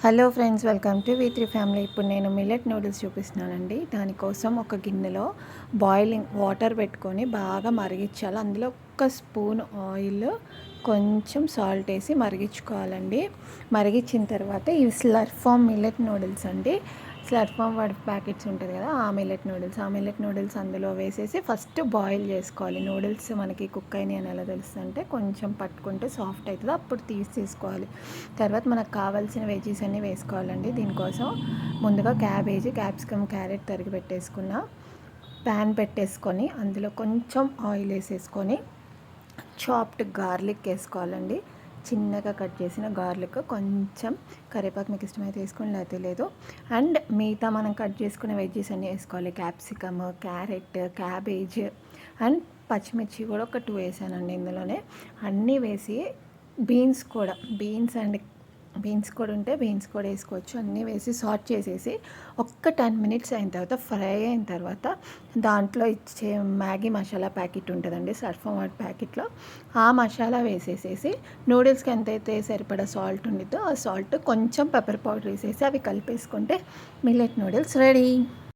Hello friends, welcome to వి3 family. ఇప్పుడు నేను మిల్లెట్ నూడిల్స్ చూపిస్తున్నానండి. దానికోసం ఒక గిన్నెలో బాయిలింగ్ వాటర్ పెట్టుకొని బాగా మరిగించాలి. అందులో ఒక్క స్పూన్ ఆయిల్, కొంచెం సాల్ట్ వేసి మరిగించుకోవాలండి. మరిగించిన తర్వాత ఈ స్లర్ప్ ఫార్మ్ మిల్లెట్ నూడిల్స్ అండి. స్లర్ప్ ఫార్మ్ వాడి ప్యాకెట్స్ ఉంటుంది కదా, ఆ మిల్లెట్ నూడిల్స్ అందులో వేసేసి ఫస్ట్ బాయిల్ చేసుకోవాలి. నూడిల్స్ మనకి కుక్ అయినాయి అని ఎలా తెలుస్తుందంటే కొంచెం పట్టుకుంటే సాఫ్ట్ అవుతుంది, అప్పుడు తీసుకోవాలి. తర్వాత మనకు కావాల్సిన వెజీస్ అన్నీ వేసుకోవాలండి. దీనికోసం ముందుగా క్యాప్సికమ్, క్యారెట్ తరిగి పెట్టేసుకున్న ప్యాన్ పెట్టేసుకొని అందులో కొంచెం ఆయిల్ వేసేసుకొని చాప్డ్ గార్లిక్ వేసుకోవాలండి. చిన్నగా కట్ చేసిన గార్లిక్, కొంచెం కరివేపాకు మీకు ఇష్టమైతే వేసుకోండి, లేకపోతే లేదు. అండ్ మిగతా మనం కట్ చేసుకునే వెజ్జెస్ అన్నీ వేసుకోవాలి. క్యాప్సికమ్, క్యారెట్, క్యాబేజ్ అండ్ పచ్చిమిర్చి కూడా ఒక 2 వేసానండి ఇందులోనే. అన్నీ వేసి బీన్స్ కూడా ఉంటే బీన్స్ కూడా వేసుకోవచ్చు. అన్నీ వేసి సాట్ చేసేసి ఒక్క 10 మినిట్స్ అయిన తర్వాత, ఫ్రై అయిన తర్వాత దాంట్లో ఇచ్చే మ్యాగీ మసాలా ప్యాకెట్ ఉంటుందండి, సర్ఫమాట్ ప్యాకెట్లో. ఆ మసాలా వేసేసేసి నూడిల్స్కి ఎంతైతే సరిపడా సాల్ట్ ఉండిద్దో ఆ సాల్ట్, కొంచెం పెప్పర్ పౌడర్ వేసేసి అవి కలిపేసుకుంటే మిల్లెట్ నూడిల్స్ రెడీ.